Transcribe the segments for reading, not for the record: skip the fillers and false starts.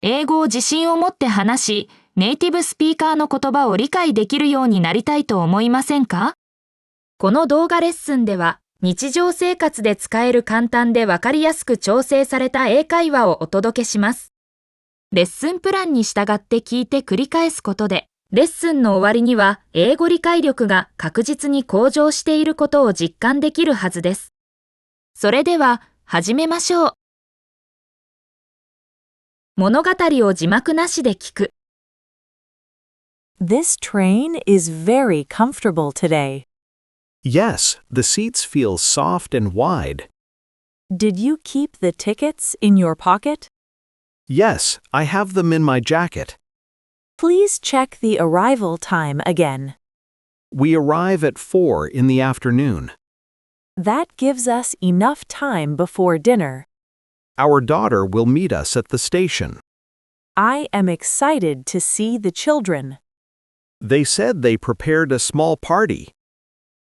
英語を自信を持って話し、ネイティブスピーカーの言葉を理解できるようになりたいと思いませんか？この動画レッスンでは、日常生活で使える簡単でわかりやすく調整された英会話をお届けします。レッスンプランに従って聞いて繰り返すことで、レッスンの終わりには英語理解力が確実に向上していることを実感できるはずです。それでは始めましょう。物語を字幕なしで聞く。This train is very comfortable today. Yes, the seats feel soft and wide. Did you keep the tickets in your pocket? Yes, I have them in my jacket. Please check the arrival time again. We arrive at 4 in the afternoon. That gives us enough time before dinner. Our daughter will meet us at the station. I am excited to see the children. They said they prepared a small party.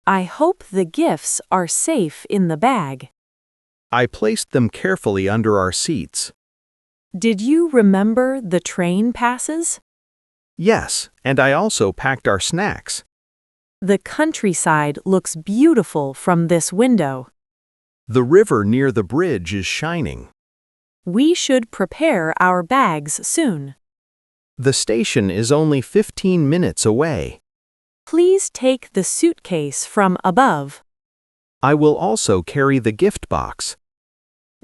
I hope the gifts are safe in the bag. I placed them carefully under our seats. Did you remember the train passes? Yes, and I also packed our snacks. The countryside looks beautiful from this window. The river near the bridge is shining. We should prepare our bags soon. The station is only 15 minutes away. Please take the suitcase from above. I will also carry the gift box.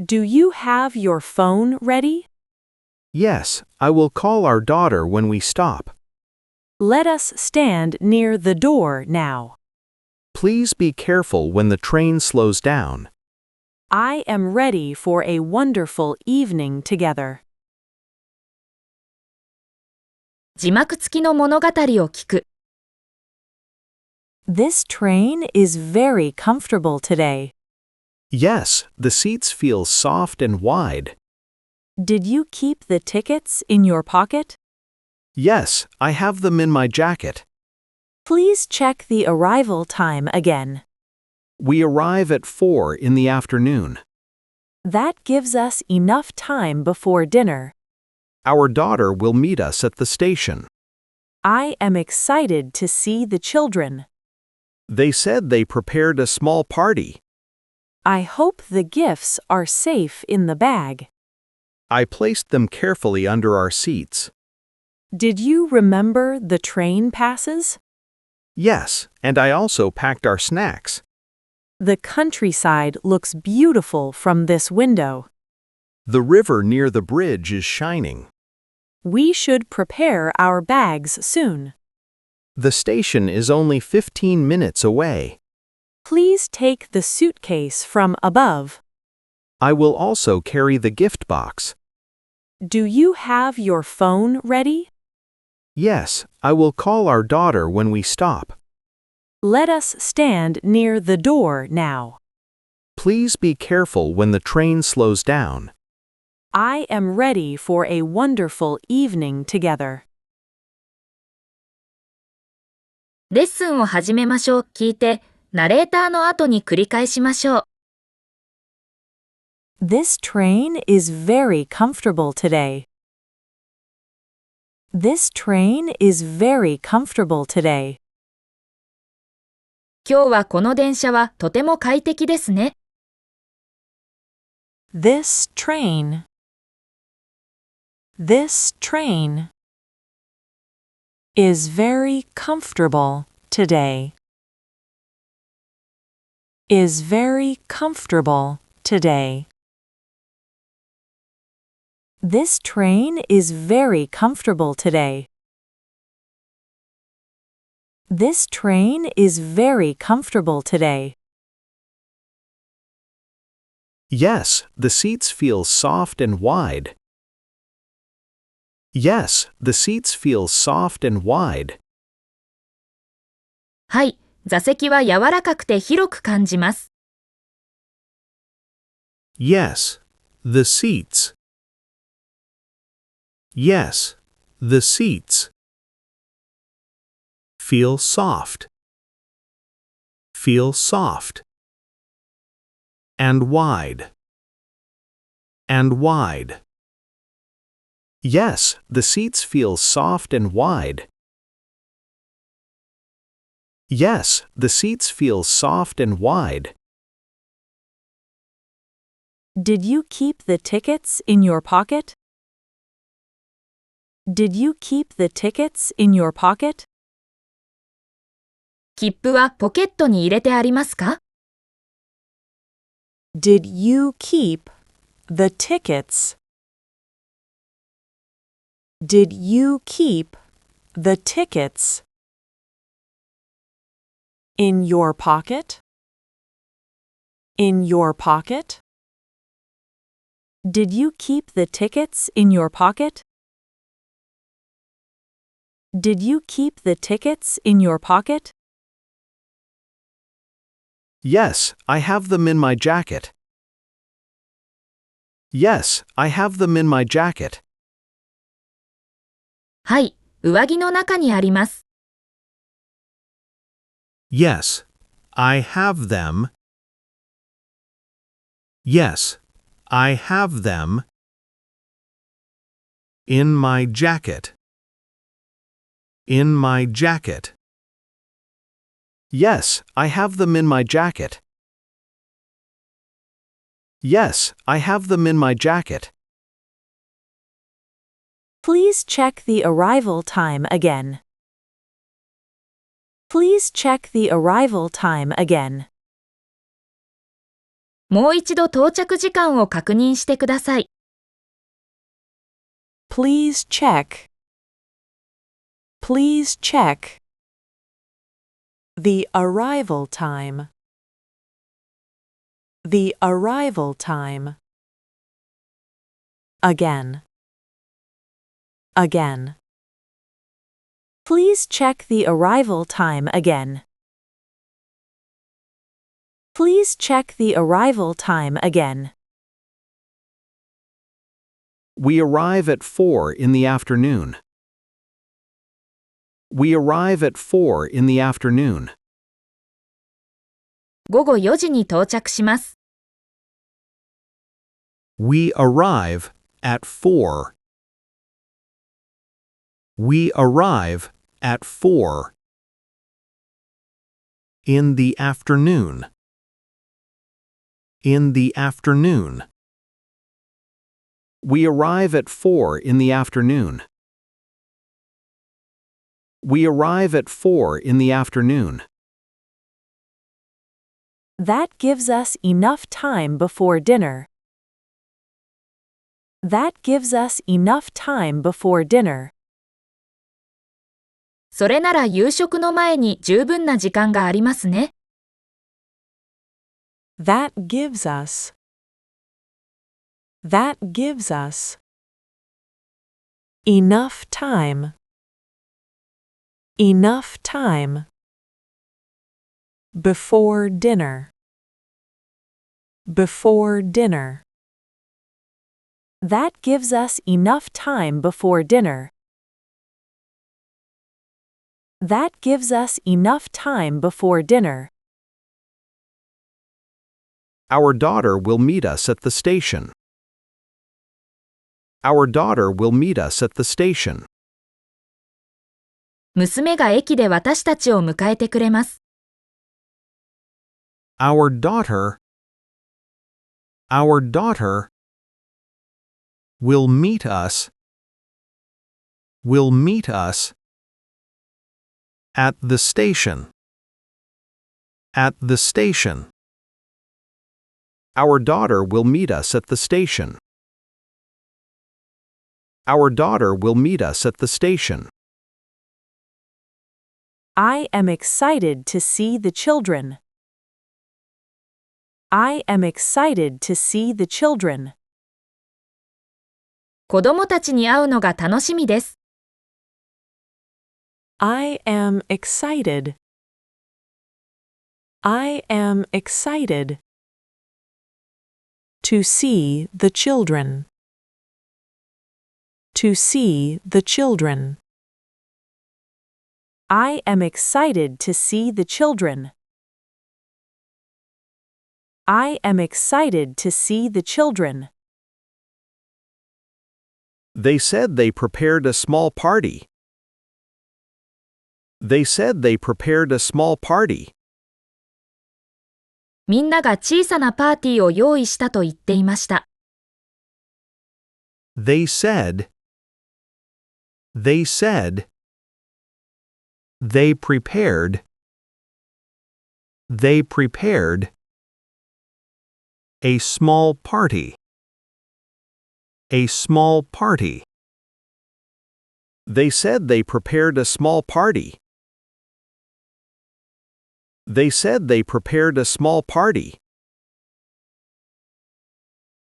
Do you have your phone ready? Yes, I will call our daughter when we stop. Let us stand near the door now. Please be careful when the train slows down. I am ready for a wonderful evening together. 字幕付きの物語を聞く。This train is very comfortable today. Yes, the seats feel soft and wide. Did you keep the tickets in your pocket? Yes, I have them in my jacket. Please check the arrival time again. We arrive at 4 in the afternoon. That gives us enough time before dinner. Our daughter will meet us at the station. I am excited to see the children. They said they prepared a small party. I hope the gifts are safe in the bag. I placed them carefully under our seats. Did you remember the train passes? Yes, and I also packed our snacks. The countryside looks beautiful from this window. The river near the bridge is shining. We should prepare our bags soon. The station is only 15 minutes away. Please take the suitcase from above. I will also carry the gift box. Do you have your phone ready? Yes, I will call our daughter when we stop. Let us stand near the door now. Please be careful when the train slows down. I am ready for a wonderful evening together. レッスンを始めましょう。聞いて、ナレーターの後に繰り返しましょう。This train is very comfortable today. This train is very comfortable today. 今日はこの電車はとても快適ですね。This train. This train is very comfortable today. Is very comfortable today. This train is very comfortable today. This train is very comfortable today. Yes, the seats feel soft and wide. Yes, the seats feel soft and wide. はい、座席は柔らかくて広く感じます。Yes, the seats. Yes, the seats feel soft. Feel soft. And wide. And wide. Yes, the seats feel soft and wide. Yes, the seats feel soft and wide. Did you keep the tickets in your pocket? Did you keep the tickets in your pocket? 切符はポケットに入れてありますか？ Did you keep the tickets? Did you keep the tickets in your pocket? In your pocket? Did you keep the tickets in your pocket? Did you keep the tickets in your pocket? Yes, I have them in my jacket. Yes, I have them in my jacket. はい、上着の中にあります。Yes, I have them. Yes, I have them in my jacket. In my jacket. Yes, I have them in my jacket. Yes, I have them in my jacket. Please check the arrival time again. Please check the arrival time again. もう一度到着時間を確認してください。Please check. Please check the arrival time. The arrival time. Again. Again. Please check the arrival time again. Please check the arrival time again. We arrive at 4 in the afternoon. We arrive at 4 in the afternoon. 午後4時に到着します。We arrive at 4. We arrive at 4 in the afternoon. In the afternoon. We arrive at 4 in the afternoon. We arrive at 4 in the afternoon. That gives us enough time before dinner. That gives us enough time before dinner. それなら夕食の前に十分な時間がありますね。That gives us. That gives us enough time. Enough time before dinner. Before dinner. That gives us enough time before dinner. That gives us enough time before dinner. Our daughter will meet us at the station. Our daughter will meet us at the station. 娘が駅で私たちを迎えてくれます。Our daughter will meet us at the station. At the station. Our daughter will meet us at the station. Our daughter will meet us at the station. I am excited to see the children. I am excited to see the children. 子供たちに会うのが楽しみです。I am excited. I am excited to see the children. To see the children. I am excited to see the children. I am excited to see the children. They said they prepared a small party. They said they prepared a small party. みんなが小さなパーティーを用意したと言っていました。They said. They said. They prepared. They prepared a small party. A small party. They said they prepared a small party. They said they prepared a small party.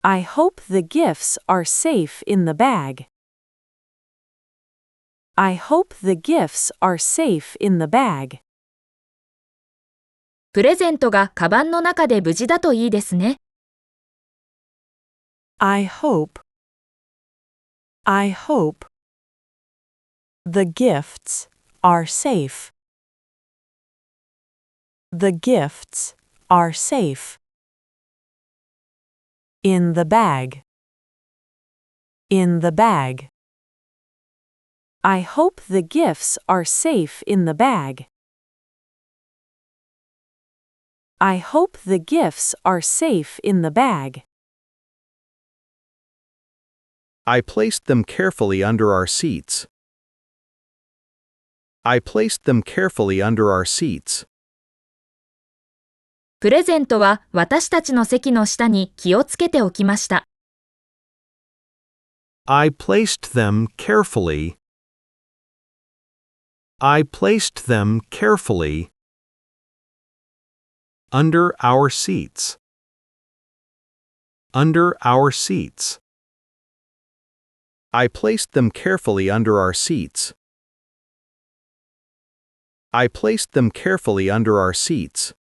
I hope the gifts are safe in the bag. I hope the gifts are safe in the bag. プレゼントがカバンの中で無事だといいですね。I hope. I hope the gifts are safe. The gifts are safe. In the bag. In the bag. I hope the gifts are safe in the bag. I hope the gifts are safe in the bag. I placed them carefully under our seats. I placed them carefully under our seats. プレゼントは私たちの席の下に気をつけておきました。I placed them carefully. I placed them carefully under our seats. Under our seats. I placed them carefully under our seats. I placed them carefully under our seats.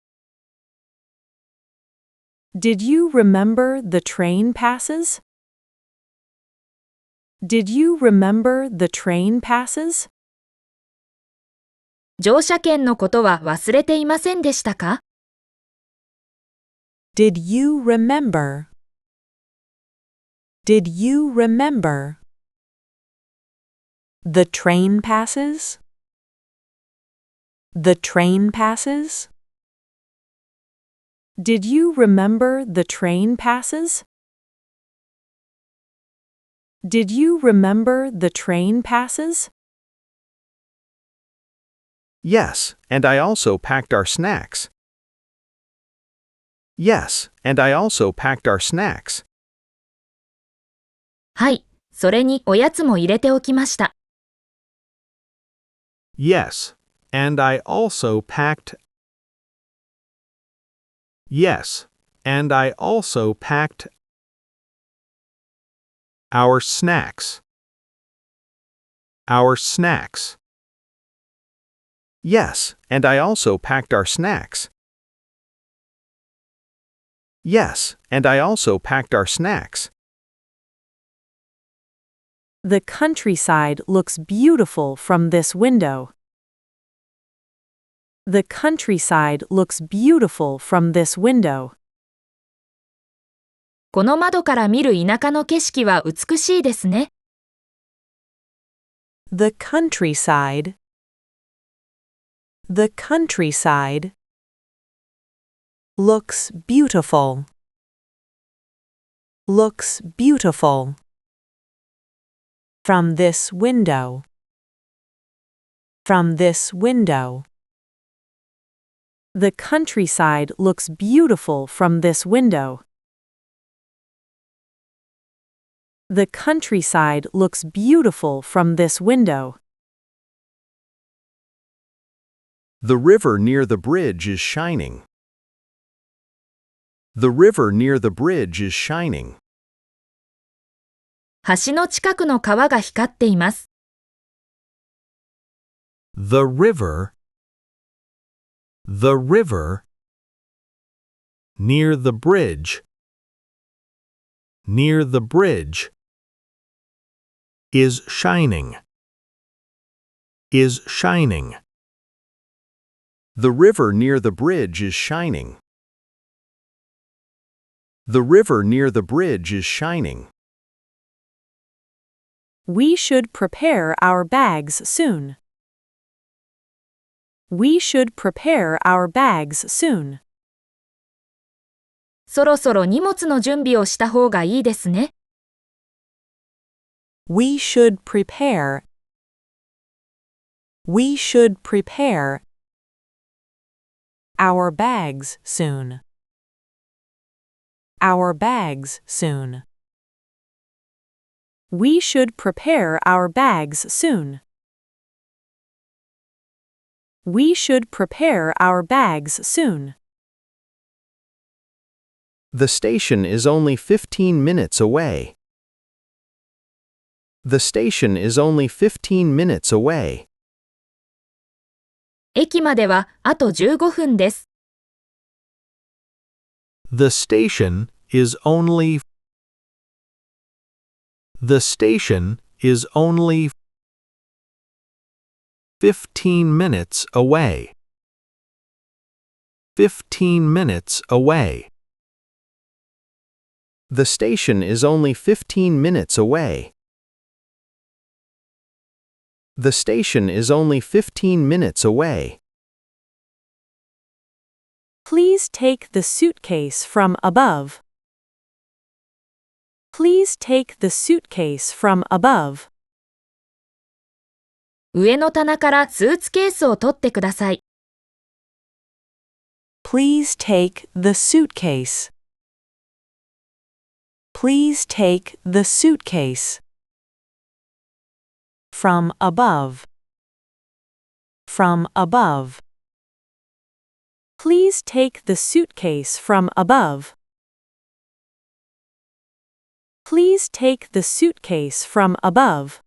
Did you remember the train passes? Did you remember the train passes? 乗車券のことは忘れていませんでしたか？ Did you remember? Did you remember the train passes? The train passes? Did you remember the train passes? Did you remember the train passes? Yes, and I also packed our snacks. Yes, and I also packed our snacks. はい、それにおやつも入れておきました。Yes, and I also packed. Yes, and I also packed our snacks. Our snacks. Yes, and I also packed our snacks. Yes, and I also packed our snacks. The countryside looks beautiful from this window. The countryside looks beautiful from this window. この窓から見る田舎の景色は美しいですね。The countryside. The countryside looks beautiful. Looks beautiful from this window. From this window. The countryside looks beautiful from this window. The countryside looks beautiful from this window. The river near the bridge is shining. The river near the bridge is shining. 橋の近くの川が光っています。The river near the bridge is shining. Is shining. The river near the bridge is shining. The river near the bridge is shining. We should prepare our bags soon. We should prepare our bags soon. そろそろ荷物の準備をした方がいいですね。We should prepare. We should prepare our bags soon. Our bags soon. We should prepare our bags soon. We should prepare our bags soon. The station is only 15 minutes away. The station is only 15 minutes away. 駅まではあと15分です。The station is only The station is only 15 minutes away. 15 minutes away. The station is only 15 minutes away. The station is only 15 minutes away. Please take the suitcase from above. Please take the suitcase from above. 上の棚からスーツケースを取ってください。Please take the suitcase. Please take the suitcase. From above. From above. Please take the suitcase from above. Please take the suitcase from above.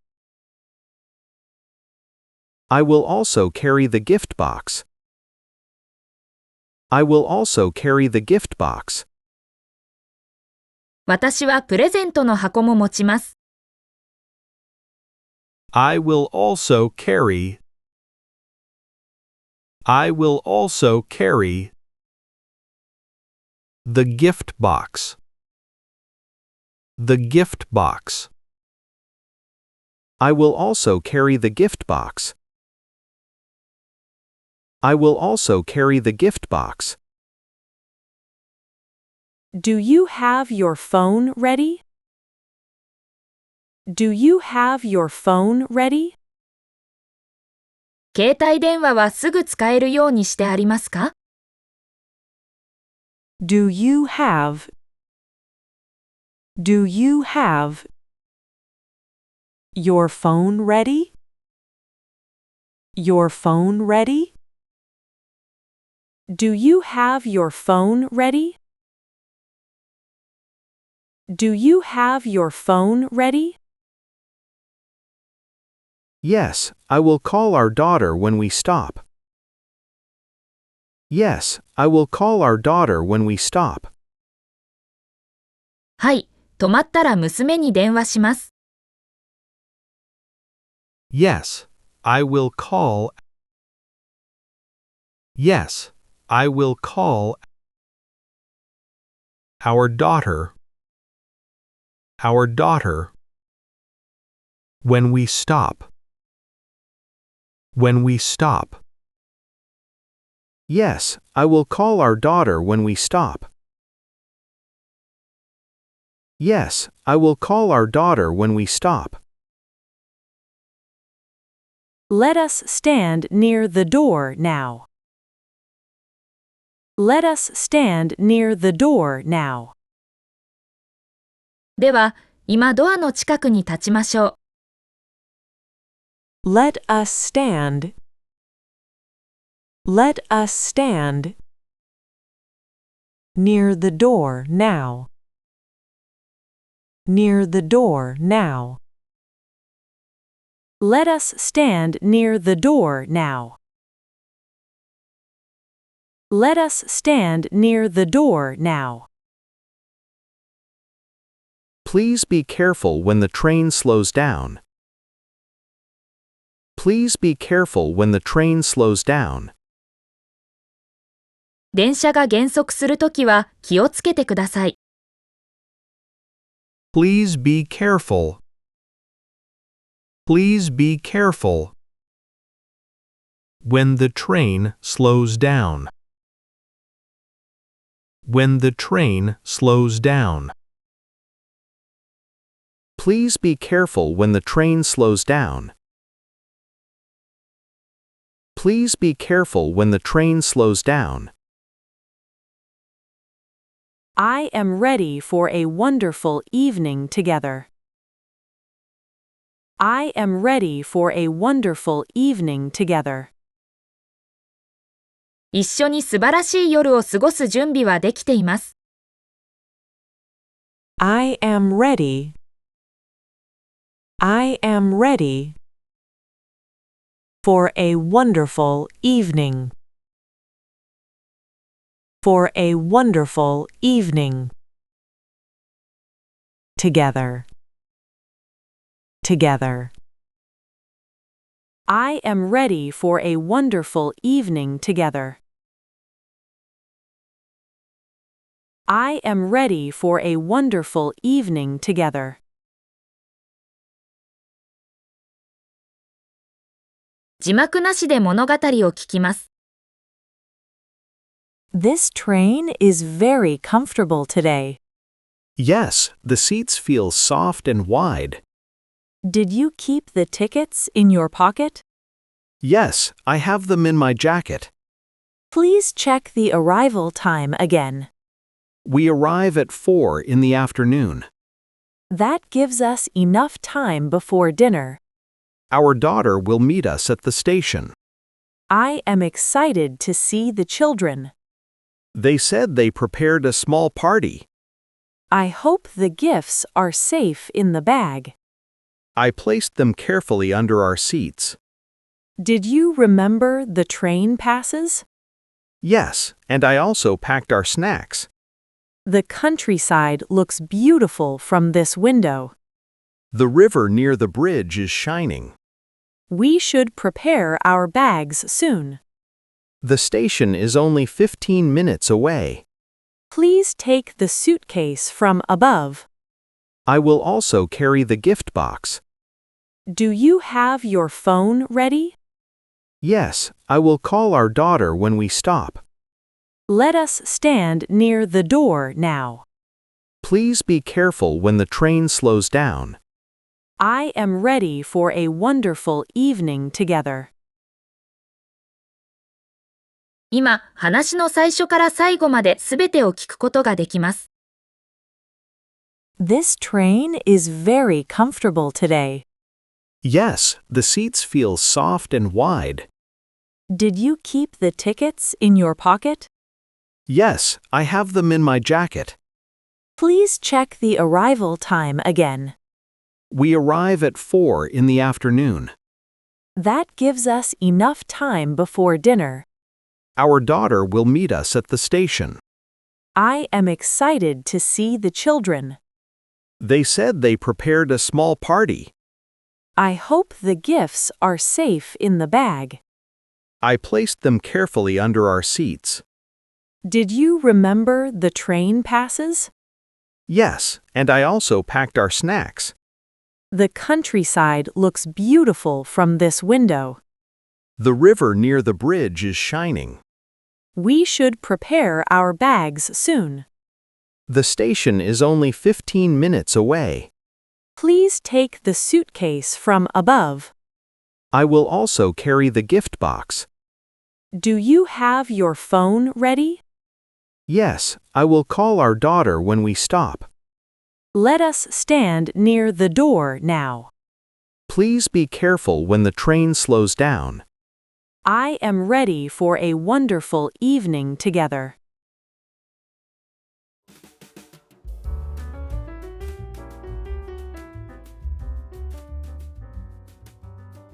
I will also carry the gift box. I will also carry the gift box. 私はプレゼントの箱も持ちます。I will also carry I will also carry the gift box. The gift box. I will also carry the gift box. I will also carry the gift box. Do you have your phone ready? Do you have your phone ready? 携帯電話はすぐ使えるようにしてありますか？ Do you have your phone ready? Your phone ready? Do you have your phone ready? Do you have your phone ready? Yes, I will call our daughter when we stop. Yes, I will call our daughter when we stop. はい、止まったら娘に電話します。Yes, I will call. Yes, I will call our daughter. Our daughter. When we stop. When we stop. Yes, I will call our daughter when we stop. Yes, I will call our daughter when we stop. Let us stand near the door now. Let us stand near the door now. では、今ドアの近くに立ちましょう。Let us stand. Let us stand near the door now. Near the door now. Let us stand near the door now. Let us stand near the door now. Please be careful when the train slows down. Please be careful when the train slows down. 電車が減速するときは気をつけてください。Please be careful. Please be careful. When the train slows down. When the train slows down. Please be careful when the train slows down. Please be careful when the train slows down. I am ready for a wonderful evening together. I am ready for a wonderful evening together. 一緒に素晴らしい夜を過ごす準備はできています。I am ready. I am ready for a wonderful evening. For a wonderful evening. Together. Together. I am ready for a wonderful evening together. I am ready for a wonderful evening together. 字幕なしで物語を聞きます。This train is very comfortable today. Yes, the seats feel soft and wide. Did you keep the tickets in your pocket? Yes, I have them in my jacket. Please check the arrival time again. We arrive at 4 in the afternoon. That gives us enough time before dinner. Our daughter will meet us at the station. I am excited to see the children. They said they prepared a small party. I hope the gifts are safe in the bag. I placed them carefully under our seats. Did you remember the train passes? Yes, and I also packed our snacks. The countryside looks beautiful from this window. The river near the bridge is shining. We should prepare our bags soon. The station is only 15 minutes away. Please take the suitcase from above. I will also carry the gift box. Do you have your phone ready? Yes, I will call our daughter when we stop. Let us stand near the door now. Please be careful when the train slows down. I am ready for a wonderful evening together. 今、話の最初から最後まで全てを聞くことができます。This train is very comfortable today. Yes, the seats feel soft and wide. Did you keep the tickets in your pocket? Yes, I have them in my jacket. Please check the arrival time again. We arrive at 4 in the afternoon. That gives us enough time before dinner. Our daughter will meet us at the station. I am excited to see the children. They said they prepared a small party. I hope the gifts are safe in the bag. I placed them carefully under our seats. Did you remember the train passes? Yes, and I also packed our snacks. The countryside looks beautiful from this window. The river near the bridge is shining. We should prepare our bags soon. The station is only 15 minutes away. Please take the suitcase from above. I will also carry the gift box. Do you have your phone ready? Yes, I will call our daughter when we stop. Let us stand near the door now. Please be careful when the train slows down. I am ready for a wonderful evening together.